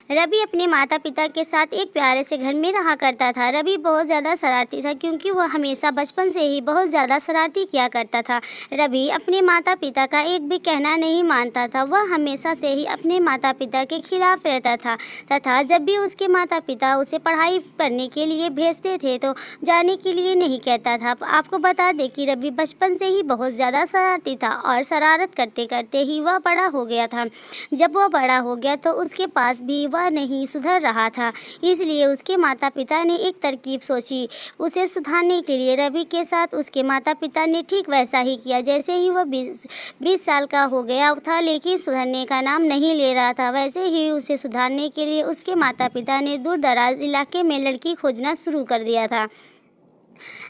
रवि अपने माता पिता के साथ एक प्यारे से घर में रहा करता था। रवि बहुत ज़्यादा शरारती था क्योंकि वह हमेशा बचपन से ही बहुत ज़्यादा शरारती किया करता था। रवि अपने माता पिता का एक भी कहना नहीं मानता था। वह हमेशा से ही अपने माता पिता के खिलाफ रहता था तथा जब भी उसके माता पिता उसे पढ़ाई करने के लिए भेजते थे तो जाने के लिए नहीं कहता था। आपको बता दें कि रवि बचपन से ही बहुत ज़्यादा शरारती था और शरारत करते करते ही वह बड़ा हो गया था। जब वह बड़ा हो गया तो उसके पास भी वह नहीं सुधर रहा था, इसलिए उसके माता पिता ने एक तरकीब सोची। उसे सुधारने के लिए रवि के साथ उसके माता पिता ने ठीक वैसा ही किया। जैसे ही वह 20 साल का हो गया था लेकिन सुधरने का नाम नहीं ले रहा था, वैसे ही उसे सुधारने के लिए उसके माता पिता ने दूर दराज इलाके में लड़की खोजना शुरू कर दिया था।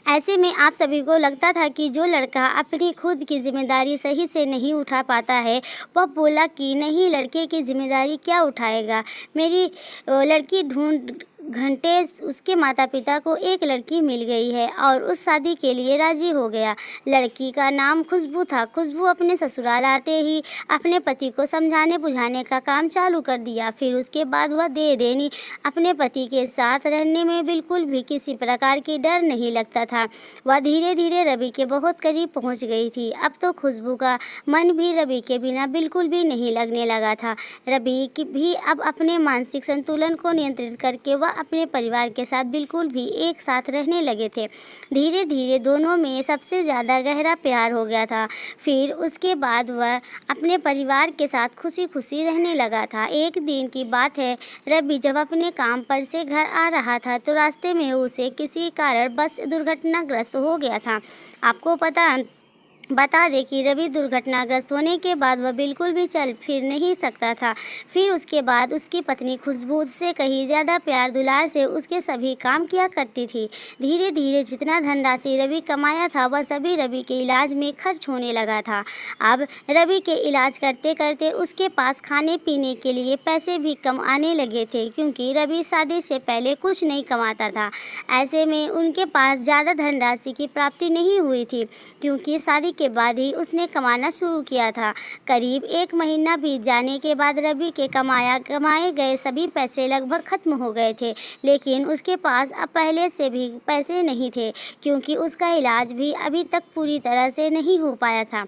ऐसे में आप सभी को लगता था कि जो लड़का अपनी खुद की जिम्मेदारी सही से नहीं उठा पाता है, वह बोला कि नहीं, लड़के की जिम्मेदारी क्या उठाएगा, मेरी लड़की ढूंढ घंटे उसके माता पिता को एक लड़की मिल गई है और उस शादी के लिए राजी हो गया। लड़की का नाम खुशबू था। खुशबू अपने ससुराल आते ही अपने पति को समझाने बुझाने का काम चालू कर दिया। फिर उसके बाद वह दे देनी अपने पति के साथ रहने में बिल्कुल भी किसी प्रकार की डर नहीं लगता था। वह धीरे धीरे रवि के बहुत करीब पहुंच गई थी। अब तो खुशबू का मन भी रवि के बिना बिल्कुल भी नहीं लगने लगा था। रवि भी अब अपने मानसिक संतुलन को नियंत्रित करके वह अपने परिवार के साथ बिल्कुल भी एक साथ रहने लगे थे। धीरे धीरे दोनों में सबसे ज़्यादा गहरा प्यार हो गया था। फिर उसके बाद वह अपने परिवार के साथ खुशी खुशी रहने लगा था। एक दिन की बात है, रवि जब अपने काम पर से घर आ रहा था तो रास्ते में उसे किसी कारण बस दुर्घटनाग्रस्त हो गया था। आपको बता दें कि रवि दुर्घटनाग्रस्त होने के बाद वह बिल्कुल भी चल फिर नहीं सकता था। फिर उसके बाद उसकी पत्नी खुशबू से कहीं ज़्यादा प्यार दुलार से उसके सभी काम किया करती थी। धीरे धीरे जितना धनराशि रवि कमाया था वह सभी रवि के इलाज में खर्च होने लगा था। अब रवि के इलाज करते करते उसके पास खाने पीने के लिए पैसे भी कम आने लगे थे क्योंकि रवि शादी से पहले कुछ नहीं कमाता था। ऐसे में उनके पास ज़्यादा धनराशि की प्राप्ति नहीं हुई थी क्योंकि शादी के बाद ही उसने कमाना शुरू किया था। करीब 1 महीना बीत जाने के बाद रवि के कमाए गए सभी पैसे लगभग खत्म हो गए थे, लेकिन उसके पास अब पहले से भी पैसे नहीं थे क्योंकि उसका इलाज भी अभी तक पूरी तरह से नहीं हो पाया था।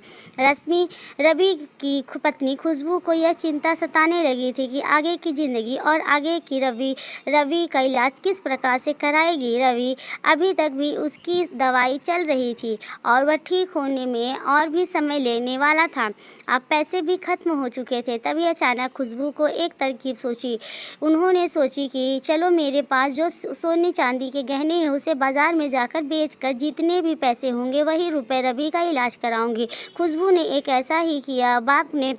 रवि की पत्नी खुशबू को यह चिंता सताने लगी थी कि आगे की ज़िंदगी और आगे की रवि का इलाज किस प्रकार से कराएगी। रवि अभी तक भी उसकी दवाई चल रही थी और वह ठीक होने में और भी समय लेने वाला था। अब पैसे भी खत्म हो चुके थे। तभी अचानक खुशबू को एक तरकीब सोची। उन्होंने सोची कि चलो, मेरे पास जो सोने चांदी के गहने हैं उसे बाजार में जाकर बेचकर जितने भी पैसे होंगे वही रुपए रवि का इलाज कराऊंगी। खुशबू ने एक ऐसा ही किया। बाप ने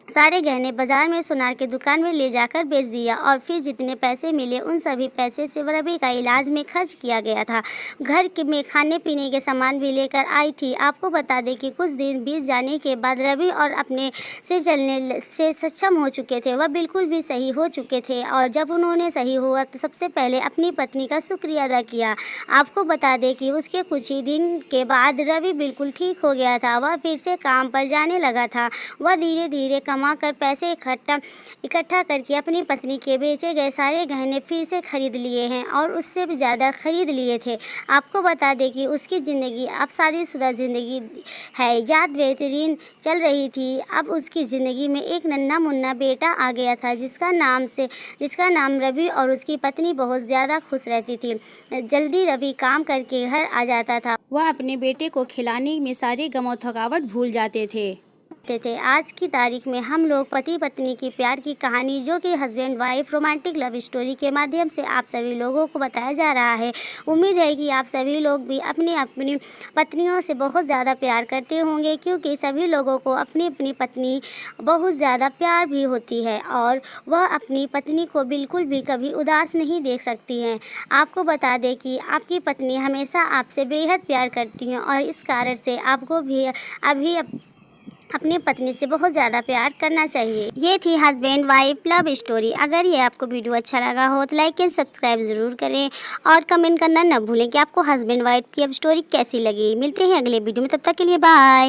सारे गहने बाजार में सुनार की दुकान में ले जाकर बेच दिया और फिर जितने पैसे मिले उन सभी पैसे से रवि का इलाज में खर्च किया गया था। घर में खाने पीने के सामान भी लेकर आई थी। आपको बता दें कि कुछ दिन बीत जाने के बाद रवि और अपने से चलने से सक्षम हो चुके थे। वह बिल्कुल भी सही हो चुके थे और जब उन्होंने सही हुआ तो सबसे पहले अपनी पत्नी का शुक्रिया अदा किया। आपको बता दें कि उसके कुछ ही दिन के बाद रवि बिल्कुल ठीक हो गया था। वह फिर से काम पर जाने लगा था। वह धीरे धीरे कर पैसे इकट्ठा करके अपनी पत्नी के बेचे गए सारे गहने फिर से खरीद लिए हैं और उससे भी ज़्यादा खरीद लिए थे। आपको बता दें कि उसकी ज़िंदगी अब शादीशुदा ज़िंदगी है, याद बेहतरीन चल रही थी। अब उसकी ज़िंदगी में एक नन्हा मुन्ना बेटा आ गया था जिसका नाम रवि, और उसकी पत्नी बहुत ज़्यादा खुश रहती थी। जल्दी रवि काम करके घर आ जाता था। वह अपने बेटे को खिलाने में सारे गम और थकावट भूल जाते थे। आज की तारीख में हम लोग पति पत्नी की प्यार की कहानी, जो कि husband wife romantic love story के माध्यम से आप सभी लोगों को बताया जा रहा है। उम्मीद है कि आप सभी लोग भी अपनी पत्नियों से बहुत ज़्यादा प्यार करते होंगे क्योंकि सभी लोगों को अपनी अपनी पत्नी बहुत ज़्यादा प्यार भी होती है और वह अपनी पत्नी को बिल्कुल भी कभी उदास नहीं देख सकती हैं। आपको बता दें कि आपकी पत्नी हमेशा आपसे बेहद प्यार करती हैं और इस कारण से आपको भी अभी अपनी पत्नी से बहुत ज़्यादा प्यार करना चाहिए। ये थी हस्बैंड वाइफ लव स्टोरी। अगर ये आपको वीडियो अच्छा लगा हो तो लाइक एंड सब्सक्राइब ज़रूर करें और कमेंट करना न भूलें कि आपको हस्बैंड वाइफ की लव स्टोरी कैसी लगी। मिलते हैं अगले वीडियो में, तब तक के लिए बाय।